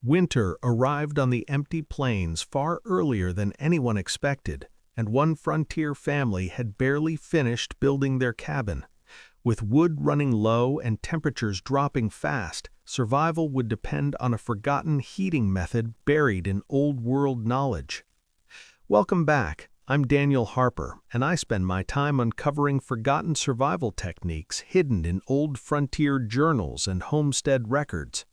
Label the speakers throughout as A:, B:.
A: Winter arrived on the empty plains far earlier than anyone expected, and one frontier family had barely finished building their cabin. With wood running low and temperatures dropping fast, survival would depend on a forgotten heating method buried in old-world knowledge. Welcome back. I'm Daniel Harper, and I spend my time uncovering forgotten survival techniques hidden in old frontier journals and homestead records.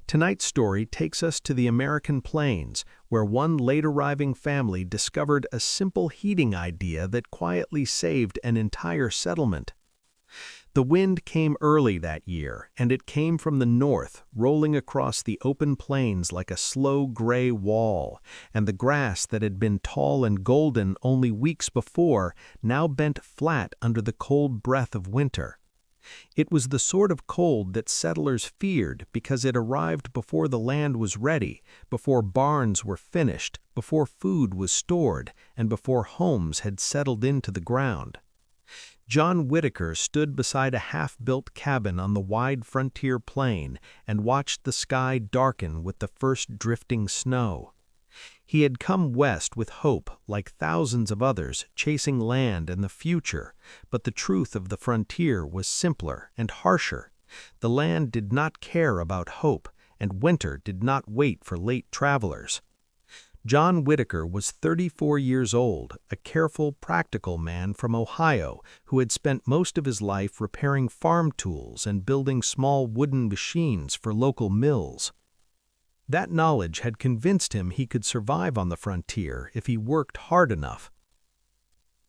A: Tonight's story takes us to the American plains, where one late-arriving family discovered a simple heating idea that quietly saved an entire settlement. The wind came early that year, and it came from the north, rolling across the open plains like a slow gray wall, and the grass that had been tall and golden only weeks before now bent flat under the cold breath of winter. It was the sort of cold that settlers feared because it arrived before the land was ready, before barns were finished, before food was stored, and before homes had settled into the ground. John Whitaker stood beside a half-built cabin on the wide frontier plain and watched the sky darken with the first drifting snow. He had come west with hope, like thousands of others, chasing land and the future, but the truth of the frontier was simpler and harsher. The land did not care about hope, and winter did not wait for late travelers. John Whitaker was 34 years old, a careful, practical man from Ohio who had spent most of his life repairing farm tools and building small wooden machines for local mills. That knowledge had convinced him he could survive on the frontier if he worked hard enough.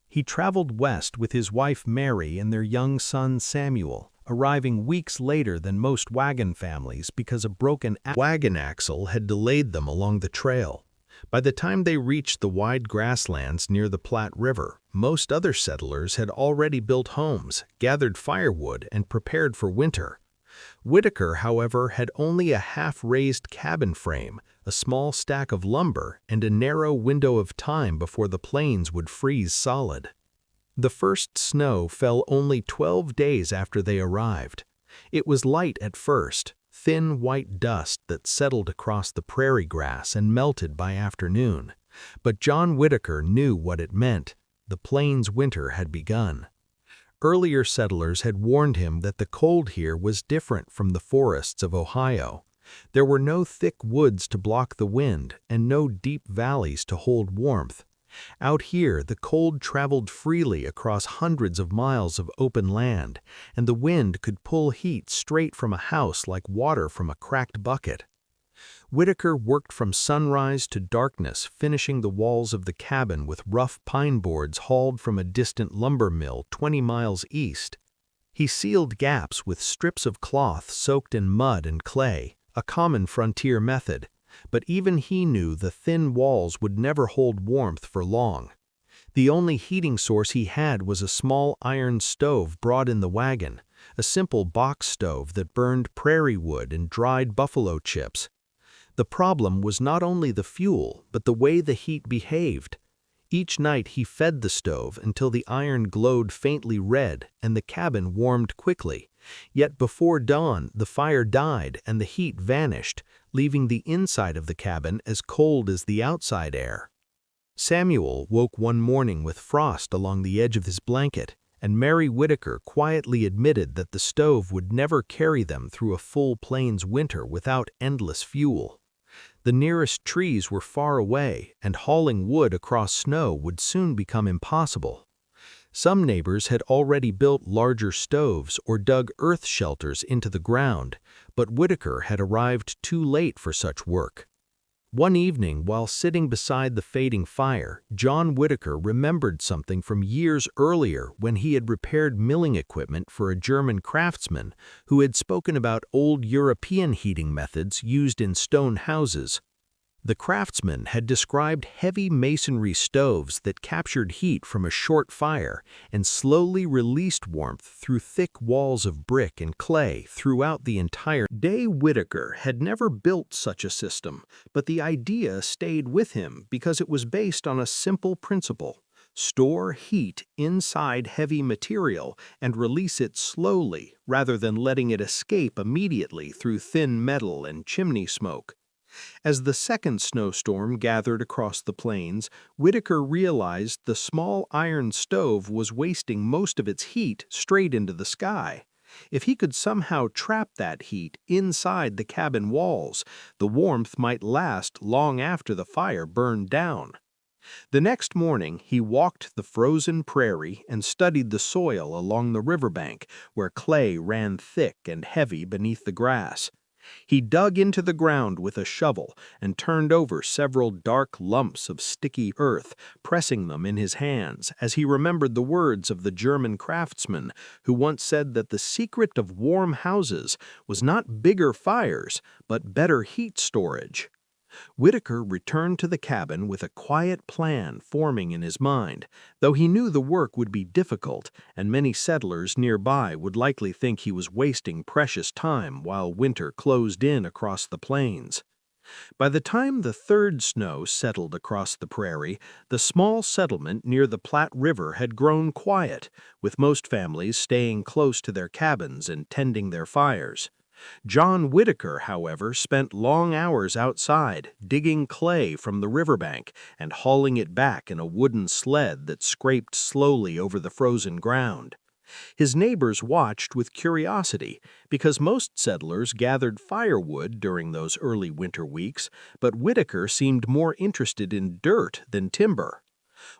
A: He traveled west with his wife Mary and their young son Samuel, arriving weeks later than most wagon families because a broken wagon axle had delayed them along the trail. By the time they reached the wide grasslands near the Platte River, most other settlers had already built homes, gathered firewood, and prepared for winter. Whitaker, however, had only a half-raised cabin frame, a small stack of lumber, and a narrow window of time before the plains would freeze solid. The first snow fell only 12 days after they arrived. It was light at first, thin white dust that settled across the prairie grass and melted by afternoon. But John Whitaker knew what it meant. The plains' winter had begun. Earlier settlers had warned him that the cold here was different from the forests of Ohio. There were no thick woods to block the wind and no deep valleys to hold warmth. Out here, the cold traveled freely across hundreds of miles of open land, and the wind could pull heat straight from a house like water from a cracked bucket. Whitaker worked from sunrise to darkness, finishing the walls of the cabin with rough pine boards hauled from a distant lumber mill 20 miles east. He sealed gaps with strips of cloth soaked in mud and clay, a common frontier method, but even he knew the thin walls would never hold warmth for long. The only heating source he had was a small iron stove brought in the wagon, a simple box stove that burned prairie wood and dried buffalo chips. The problem was not only the fuel, but the way the heat behaved. Each night he fed the stove until the iron glowed faintly red and the cabin warmed quickly. Yet before dawn, the fire died and the heat vanished, leaving the inside of the cabin as cold as the outside air. Samuel woke one morning with frost along the edge of his blanket, and Mary Whitaker quietly admitted that the stove would never carry them through a full plains winter without endless fuel. The nearest trees were far away, and hauling wood across snow would soon become impossible. Some neighbors had already built larger stoves or dug earth shelters into the ground, but Whitaker had arrived too late for such work. One evening, while sitting beside the fading fire, John Whitaker remembered something from years earlier when he had repaired milling equipment for a German craftsman who had spoken about old European heating methods used in stone houses. The craftsman had described heavy masonry stoves that captured heat from a short fire and slowly released warmth through thick walls of brick and clay throughout the entire day. Whitaker had never built such a system, but the idea stayed with him because it was based on a simple principle: store heat inside heavy material and release it slowly rather than letting it escape immediately through thin metal and chimney smoke. As the second snowstorm gathered across the plains, Whitaker realized the small iron stove was wasting most of its heat straight into the sky. If he could somehow trap that heat inside the cabin walls, the warmth might last long after the fire burned down. The next morning, he walked the frozen prairie and studied the soil along the riverbank, where clay ran thick and heavy beneath the grass. He dug into the ground with a shovel and turned over several dark lumps of sticky earth, pressing them in his hands as he remembered the words of the German craftsman who once said that the secret of warm houses was not bigger fires, but better heat storage. Whitaker returned to the cabin with a quiet plan forming in his mind, though he knew the work would be difficult and many settlers nearby would likely think he was wasting precious time while winter closed in across the plains. By the time the third snow settled across the prairie, the small settlement near the Platte River had grown quiet, with most families staying close to their cabins and tending their fires. John Whitaker, however, spent long hours outside, digging clay from the riverbank and hauling it back in a wooden sled that scraped slowly over the frozen ground. His neighbors watched with curiosity because most settlers gathered firewood during those early winter weeks, but Whitaker seemed more interested in dirt than timber.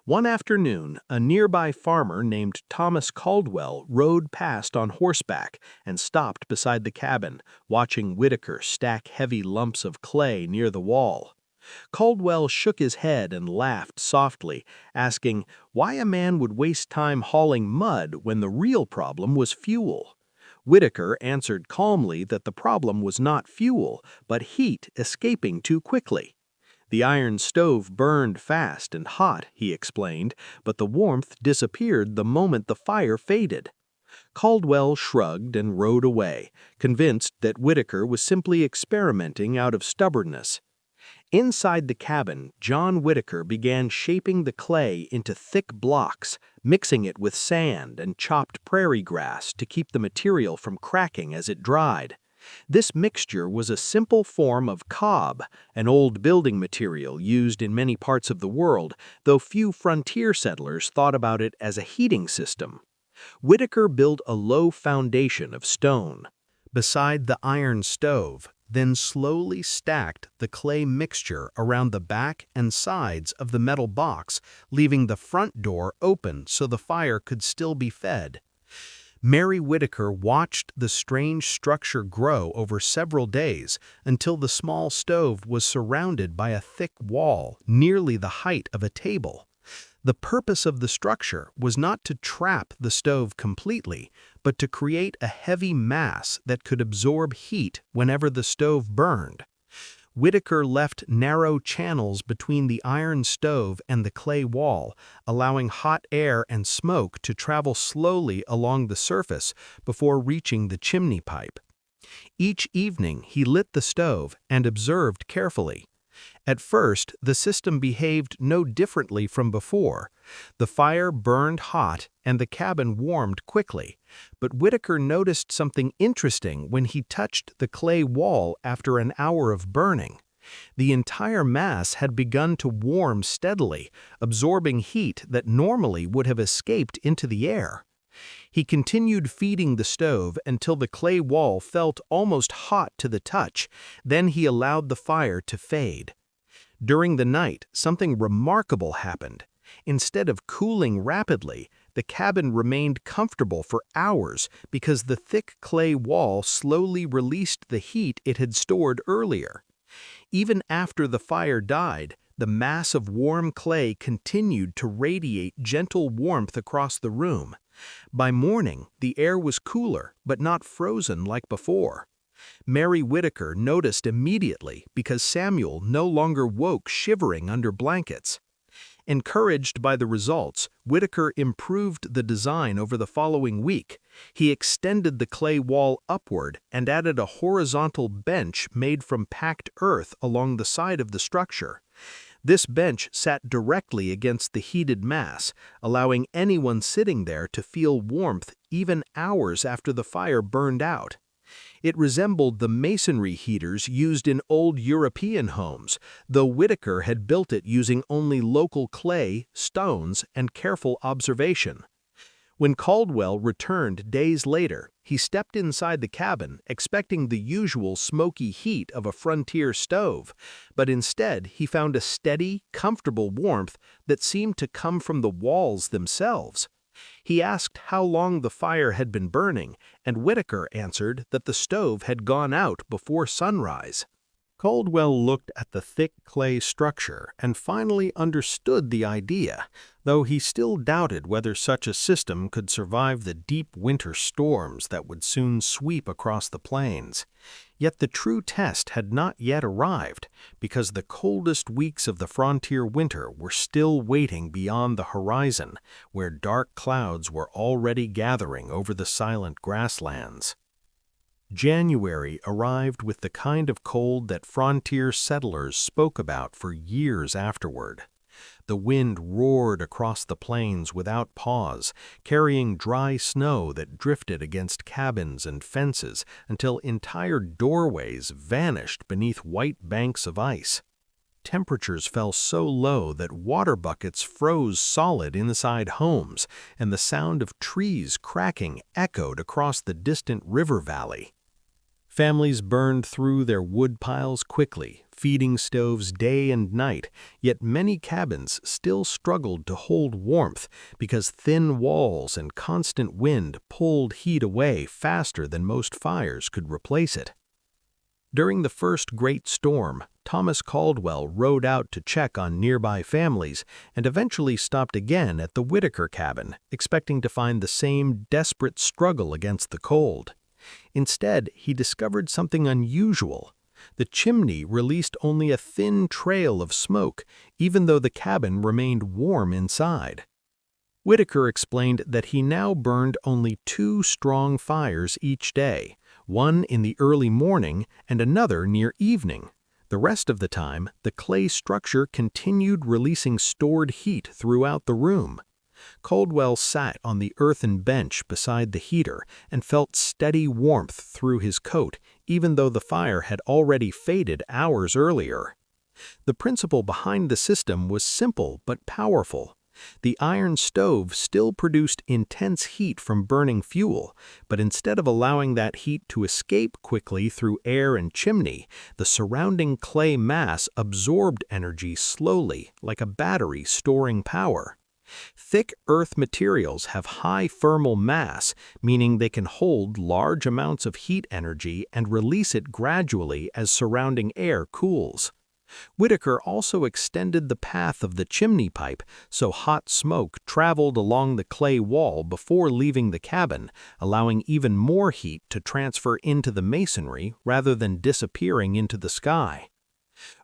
A: One afternoon, a nearby farmer named Thomas Caldwell rode past on horseback and stopped beside the cabin, watching Whitaker stack heavy lumps of clay near the wall. Caldwell shook his head and laughed softly, asking why a man would waste time hauling mud when the real problem was fuel. Whitaker answered calmly that the problem was not fuel, but heat escaping too quickly. The iron stove burned fast and hot, he explained, but the warmth disappeared the moment the fire faded. Caldwell shrugged and rode away, convinced that Whitaker was simply experimenting out of stubbornness. Inside the cabin, John Whitaker began shaping the clay into thick blocks, mixing it with sand and chopped prairie grass to keep the material from cracking as it dried. This mixture was a simple form of cob, an old building material used in many parts of the world, though few frontier settlers thought about it as a heating system. Whitaker built a low foundation of stone beside the iron stove, then slowly stacked the clay mixture around the back and sides of the metal box, leaving the front door open so the fire could still be fed. Mary Whitaker watched the strange structure grow over several days until the small stove was surrounded by a thick wall nearly the height of a table. The purpose of the structure was not to trap the stove completely, but to create a heavy mass that could absorb heat whenever the stove burned. Whitaker left narrow channels between the iron stove and the clay wall, allowing hot air and smoke to travel slowly along the surface before reaching the chimney pipe. Each evening he lit the stove and observed carefully. At first, the system behaved no differently from before. The fire burned hot and the cabin warmed quickly, but Whitaker noticed something interesting when he touched the clay wall after an hour of burning. The entire mass had begun to warm steadily, absorbing heat that normally would have escaped into the air. He continued feeding the stove until the clay wall felt almost hot to the touch, then he allowed the fire to fade. During the night, something remarkable happened. Instead of cooling rapidly, the cabin remained comfortable for hours because the thick clay wall slowly released the heat it had stored earlier. Even after the fire died, the mass of warm clay continued to radiate gentle warmth across the room. By morning, the air was cooler, but not frozen like before. Mary Whitaker noticed immediately because Samuel no longer woke shivering under blankets. Encouraged by the results, Whitaker improved the design over the following week. He extended the clay wall upward and added a horizontal bench made from packed earth along the side of the structure. This bench sat directly against the heated mass, allowing anyone sitting there to feel warmth even hours after the fire burned out. It resembled the masonry heaters used in old European homes, though Whitaker had built it using only local clay, stones, and careful observation. When Caldwell returned days later, he stepped inside the cabin expecting the usual smoky heat of a frontier stove, but instead he found a steady, comfortable warmth that seemed to come from the walls themselves. He asked how long the fire had been burning, and Whitaker answered that the stove had gone out before sunrise. Caldwell looked at the thick clay structure and finally understood the idea, though he still doubted whether such a system could survive the deep winter storms that would soon sweep across the plains. Yet the true test had not yet arrived, because the coldest weeks of the frontier winter were still waiting beyond the horizon, where dark clouds were already gathering over the silent grasslands. January arrived with the kind of cold that frontier settlers spoke about for years afterward. The wind roared across the plains without pause, carrying dry snow that drifted against cabins and fences until entire doorways vanished beneath white banks of ice. Temperatures fell so low that water buckets froze solid inside homes, and the sound of trees cracking echoed across the distant river valley. Families burned through their wood piles quickly, feeding stoves day and night, yet many cabins still struggled to hold warmth because thin walls and constant wind pulled heat away faster than most fires could replace it. During the first great storm, Thomas Caldwell rode out to check on nearby families and eventually stopped again at the Whitaker cabin, expecting to find the same desperate struggle against the cold. Instead, he discovered something unusual. The chimney released only a thin trail of smoke, even though the cabin remained warm inside. Whitaker explained that he now burned only 2 strong fires each day, one in the early morning and another near evening. The rest of the time, the clay structure continued releasing stored heat throughout the room. Caldwell sat on the earthen bench beside the heater and felt steady warmth through his coat, even though the fire had already faded hours earlier. The principle behind the system was simple but powerful. The iron stove still produced intense heat from burning fuel, but instead of allowing that heat to escape quickly through air and chimney, the surrounding clay mass absorbed energy slowly, like a battery storing power. Thick earth materials have high thermal mass, meaning they can hold large amounts of heat energy and release it gradually as surrounding air cools. Whitaker also extended the path of the chimney pipe so hot smoke traveled along the clay wall before leaving the cabin, allowing even more heat to transfer into the masonry rather than disappearing into the sky.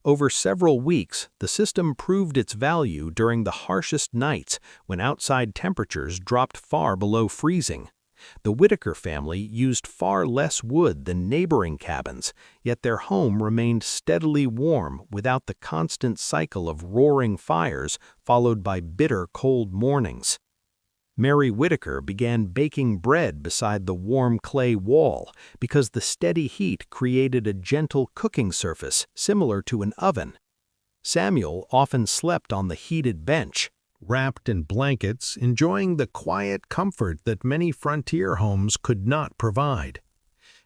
A: Over several weeks, the system proved its value during the harshest nights when outside temperatures dropped far below freezing. The Whitaker family used far less wood than neighboring cabins, yet their home remained steadily warm without the constant cycle of roaring fires followed by bitter cold mornings. Mary Whitaker began baking bread beside the warm clay wall because the steady heat created a gentle cooking surface similar to an oven. Samuel often slept on the heated bench, wrapped in blankets, enjoying the quiet comfort that many frontier homes could not provide.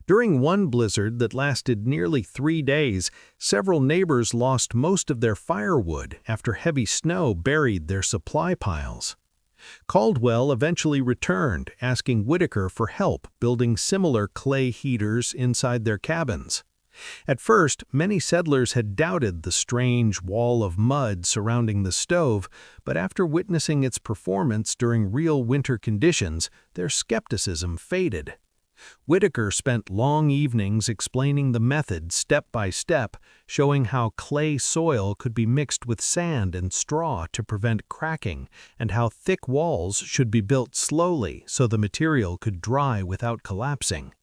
A: During one blizzard that lasted nearly 3 days, several neighbors lost most of their firewood after heavy snow buried their supply piles. Caldwell eventually returned, asking Whitaker for help building similar clay heaters inside their cabins. At first, many settlers had doubted the strange wall of mud surrounding the stove, but after witnessing its performance during real winter conditions, their skepticism faded. Whitaker spent long evenings explaining the method step by step, showing how clay soil could be mixed with sand and straw to prevent cracking, and how thick walls should be built slowly so the material could dry without collapsing.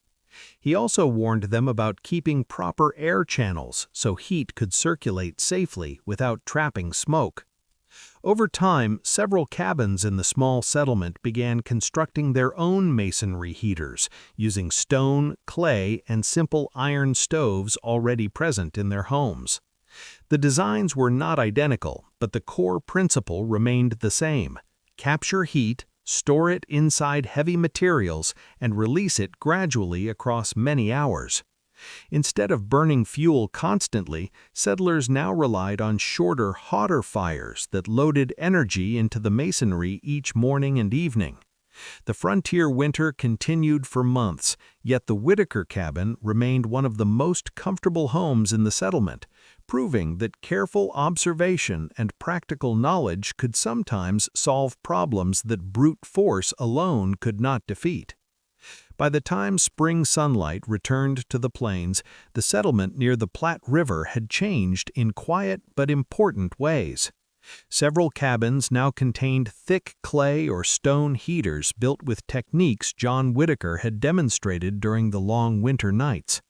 A: He also warned them about keeping proper air channels so heat could circulate safely without trapping smoke. Over time, several cabins in the small settlement began constructing their own masonry heaters, using stone, clay, and simple iron stoves already present in their homes. The designs were not identical, but the core principle remained the same: capture heat, store it inside heavy materials, and release it gradually across many hours. Instead of burning fuel constantly, settlers now relied on shorter, hotter fires that loaded energy into the masonry each morning and evening. The frontier winter continued for months, yet the Whitaker cabin remained one of the most comfortable homes in the settlement, proving that careful observation and practical knowledge could sometimes solve problems that brute force alone could not defeat. By the time spring sunlight returned to the plains, the settlement near the Platte River had changed in quiet but important ways. Several cabins now contained thick clay or stone heaters built with techniques John Whitaker had demonstrated during the long winter nights.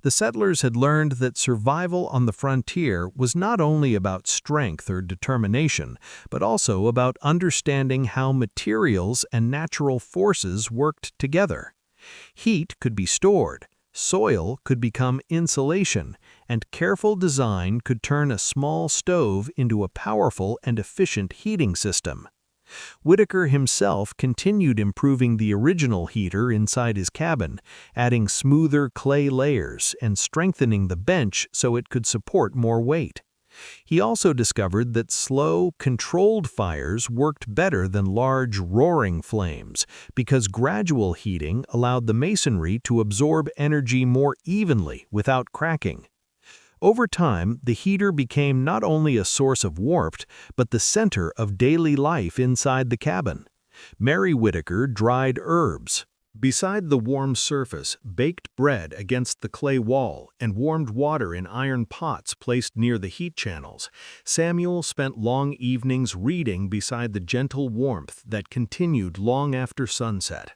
A: The settlers had learned that survival on the frontier was not only about strength or determination, but also about understanding how materials and natural forces worked together. Heat could be stored, soil could become insulation, and careful design could turn a small stove into a powerful and efficient heating system. Whitaker himself continued improving the original heater inside his cabin, adding smoother clay layers and strengthening the bench so it could support more weight. He also discovered that slow, controlled fires worked better than large, roaring flames, because gradual heating allowed the masonry to absorb energy more evenly without cracking. Over time, the heater became not only a source of warmth, but the center of daily life inside the cabin. Mary Whitaker dried herbs. Beside the warm surface, baked bread against the clay wall, and warmed water in iron pots placed near the heat channels. Samuel spent long evenings reading beside the gentle warmth that continued long after sunset.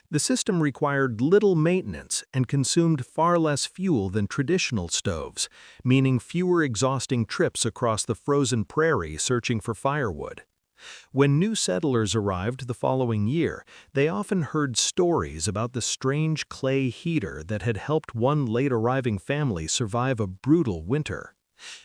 A: The system required little maintenance and consumed far less fuel than traditional stoves, meaning fewer exhausting trips across the frozen prairie searching for firewood. When new settlers arrived the following year, they often heard stories about the strange clay heater that had helped one late-arriving family survive a brutal winter.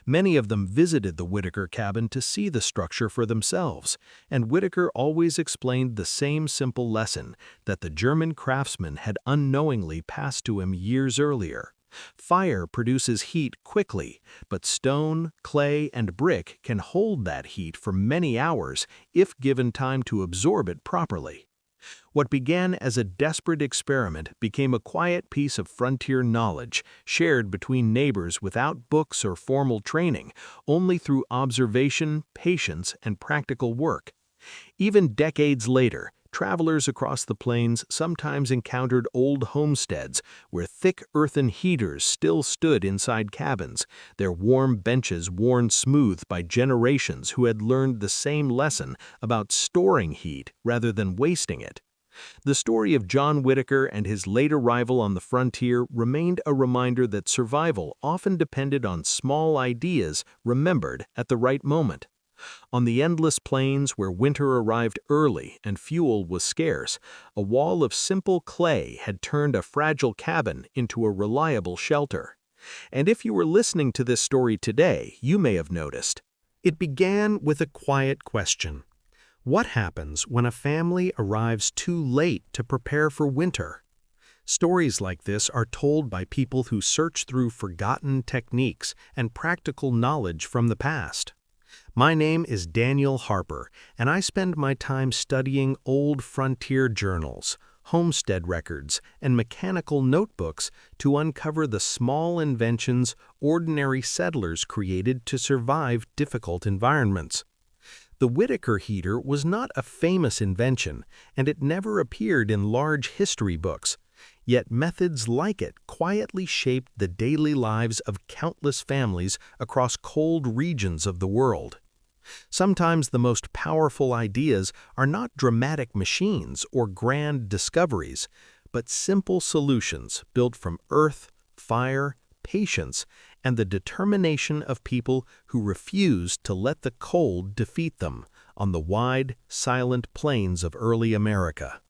A: Many of them visited the Whitaker cabin to see the structure for themselves, and Whitaker always explained the same simple lesson that the German craftsman had unknowingly passed to him years earlier. Fire produces heat quickly, but stone, clay, and brick can hold that heat for many hours if given time to absorb it properly. What began as a desperate experiment became a quiet piece of frontier knowledge shared between neighbors without books or formal training, only through observation, patience, and practical work. Even decades later, travelers across the plains sometimes encountered old homesteads where thick earthen heaters still stood inside cabins, their warm benches worn smooth by generations who had learned the same lesson about storing heat rather than wasting it. The story of John Whitaker and his late arrival on the frontier remained a reminder that survival often depended on small ideas remembered at the right moment. On the endless plains where winter arrived early and fuel was scarce, a wall of simple clay had turned a fragile cabin into a reliable shelter. And if you were listening to this story today, you may have noticed. It began with a quiet question. What happens when a family arrives too late to prepare for winter? Stories like this are told by people who search through forgotten techniques and practical knowledge from the past. My name is Daniel Harper, and I spend my time studying old frontier journals, homestead records, and mechanical notebooks to uncover the small inventions ordinary settlers created to survive difficult environments. The Whitaker heater was not a famous invention, and it never appeared in large history books. Yet methods like it quietly shaped the daily lives of countless families across cold regions of the world. Sometimes the most powerful ideas are not dramatic machines or grand discoveries, but simple solutions built from earth, fire, patience, and the determination of people who refused to let the cold defeat them on the wide, silent plains of early America.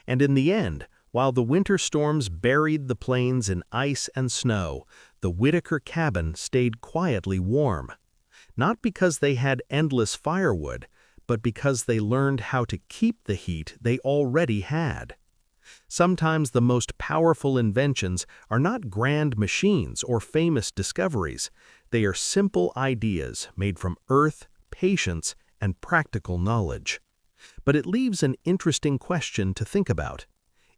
A: And in the end, while the winter storms buried the plains in ice and snow, the Whitaker cabin stayed quietly warm. Not because they had endless firewood, but because they learned how to keep the heat they already had. Sometimes the most powerful inventions are not grand machines or famous discoveries. They are simple ideas made from earth, patience, and practical knowledge. But it leaves an interesting question to think about.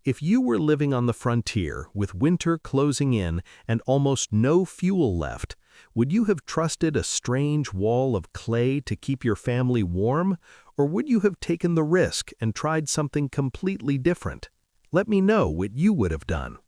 A: If you were living on the frontier with winter closing in and almost no fuel left, would you have trusted a strange wall of clay to keep your family warm, or would you have taken the risk and tried something completely different? Let me know what you would have done.